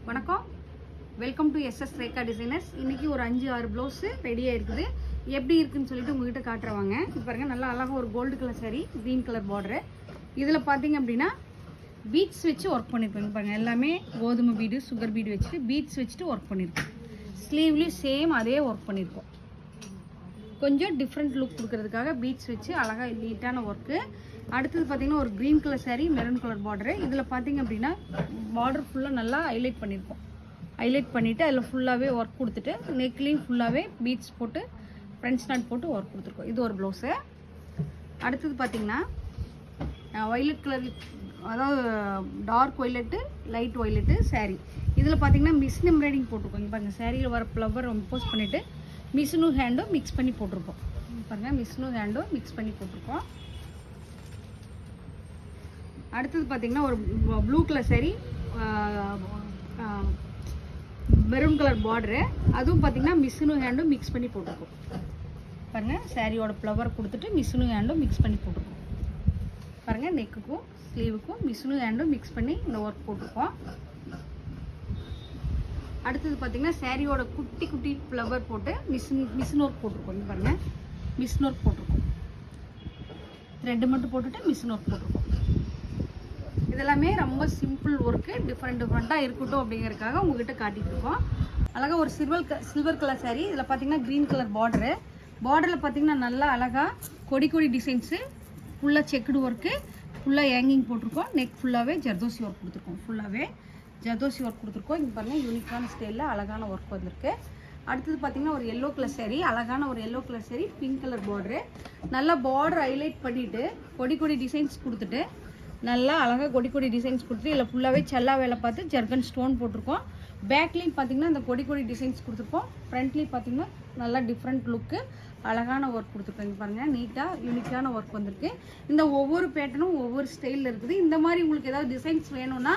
வணக்கம், welcome to SS Rekha designers. இன்றைக்கி ஒரு 5-6 ப்ளவுஸு ரெடியாக இருக்குது. எப்படி இருக்குதுன்னு சொல்லிட்டு உங்கள்கிட்ட காட்டுறவாங்க. இப்போ பாருங்கள், நல்லா அழகாக ஒரு gold colour sari, green colour border. இதில் பார்த்தீங்க அப்படின்னா பீட்ஸ் வச்சு ஒர்க் பண்ணியிருப்பாங்க. பாருங்கள், எல்லாமே கோதுமை பீடு, சுகர் பீடு வச்சுட்டு பீட்ஸ் வச்சுட்டு ஒர்க் பண்ணியிருக்கோம். ஸ்லீவ்லேயும் சேம் அதே ஒர்க் பண்ணியிருக்கோம். கொஞ்சம் டிஃப்ரெண்ட் லுக் கொடுக்கறதுக்காக பீட்ஸ் வச்சு அழகாக நீட்டான ஒர்க்கு. அடுத்தது பார்த்திங்கன்னா ஒரு green colour sari, maroon colour border. இதில் பார்த்திங்க அப்படின்னா பார்டர் ஃபுல்லாக நல்லா ஹைலைட் பண்ணியிருக்கோம். ஹைலைட் பண்ணிவிட்டு அதில் ஃபுல்லாகவே ஒர்க் கொடுத்துட்டு நெக்லேயும் ஃபுல்லாகவே பீட்ஸ் போட்டு ஃப்ரெண்ட்ஸ் நாட் போட்டு ஒர்க் கொடுத்துருக்கோம். இது ஒரு ப்ளவுஸு. அடுத்தது பார்த்திங்கன்னா வைலட் கலர், அதாவது dark violet, light violet sari. இதில் பார்த்திங்கன்னா மிஷின் எம்ப்ராய்டிங் போட்டிருக்கோம். இங்கே பாருங்கள், சாரியில் வர ஃப்ளவர் போஸ்ட் பண்ணிவிட்டு மிஷினும் ஹேண்டும் மிக்ஸ் பண்ணி போட்டிருக்கோம். பாருங்கள், மிஷினும் ஹேண்டும் மிக்ஸ் பண்ணி போட்டிருக்கோம். அடுத்தது பார்த்திங்கன்னா ஒரு blue colour sari, maroon colour border. அதுவும் பார்த்திங்கன்னா மிஷினும் ஹேண்டும் மிக்ஸ் பண்ணி போட்டிருக்கோம். பாருங்கள், சாரியோட ஃப்ளவர் கொடுத்துட்டு மிஷினும் ஹேண்டும் மிக்ஸ் பண்ணி போட்டிருக்கோம். பாருங்கள், நெக்குக்கும் ஸ்லீவுக்கும் மிஷினும் ஹேண்டும் மிக்ஸ் பண்ணி இந்த ஒர்க் போட்டிருக்கோம். அடுத்தது பார்த்திங்கன்னா சாரியோட குட்டி குட்டி ஃப்ளவர் போட்டு மிஷின் ஒர்க் போட்டிருக்கோம். இங்கே பாருங்கள், மிஷின் ஒர்க் போட்டிருக்கோம். த்ரெட்டு மட்டும் போட்டுட்டு மிஷின் ஒர்க் போட்டிருக்கோம். இதெல்லாமே ரொம்ப சிம்பிள் ஒர்க்கு, டிஃப்ரெண்ட்டாக இருக்கட்டும் அப்படிங்கிறதுக்காக உங்கள்கிட்ட காட்டிகிட்டு இருக்கோம். அழகாக ஒரு சில்வர் கலர் சாரீ. இதில் பார்த்திங்கன்னா க்ரீன் கலர் பார்டரு. பார்டரில் பார்த்திங்கன்னா நல்லா அழகாக கொடி டிசைன்ஸு, ஃபுல்லாக செக்குடு ஒர்க்கு, ஃபுல்லாக ஹேங்கிங் போட்டிருக்கோம். நெக் ஃபுல்லாகவே ஜர்தோசி ஒர்க் கொடுத்துருக்கோம். ஃபுல்லாகவே ஜர்தோசி ஒர்க் கொடுத்துருக்கோம். இங்கே பாருங்கள், யூனிக்கான ஸ்டைலில் அழகான ஒர்க் வந்திருக்கு. அடுத்தது பார்த்திங்கன்னா ஒரு எல்லோ கலர் சாரீ, அழகான ஒரு yellow colour sari, pink colour border. நல்லா பார்டர் ஹைலைட் பண்ணிவிட்டு கொடி டிசைன்ஸ் கொடுத்துட்டு நல்லா அழகாக கொடி டிசைன்ஸ் கொடுத்துட்டு இதில் ஃபுல்லாகவே செல்லா வேலை பார்த்து ஜர்கன் ஸ்டோன் போட்டிருக்கோம். பேக்லேயும் பார்த்திங்கன்னா இந்த கொடி டிசைன்ஸ் கொடுத்துருக்கோம். ஃப்ரண்ட்லேயும் பார்த்திங்கன்னா நல்லா டிஃப்ரெண்ட் லுக்கு, அழகான ஒர்க் கொடுத்துருக்கோம். இங்கே பாருங்கள், நீட்டாக யூனிக்கான ஒர்க் வந்திருக்கு. இந்த ஒவ்வொரு பேட்டர்னும் ஒவ்வொரு ஸ்டைலில் இருக்குது. இந்த மாதிரி உங்களுக்கு ஏதாவது டிசைன்ஸ் வேணும்னா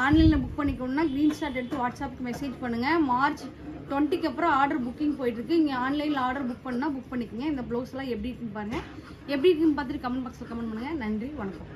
ஆன்லைனில் புக் பண்ணிக்கணும்னா க்ரீன்ஷாட் எடுத்து வாட்ஸ்அப்புக்கு மெசேஜ் பண்ணுங்கள். மார்ச் 20க்கு அப்புறம் ஆர்டர் புக்கிங் போயிட்டுருக்கு. இங்கே ஆன்லைனில் ஆர்டர் புக் பண்ணால் புக் பண்ணிக்கோங்க. இந்த ப்ளவுஸ்லாம் எப்படி இருக்குன்னு பாருங்கள். எப்படி இருக்குன்னு பார்த்துட்டு கமெண்ட் பாக்ஸில் கமெண்ட் பண்ணுங்கள். நன்றி, வணக்கம்.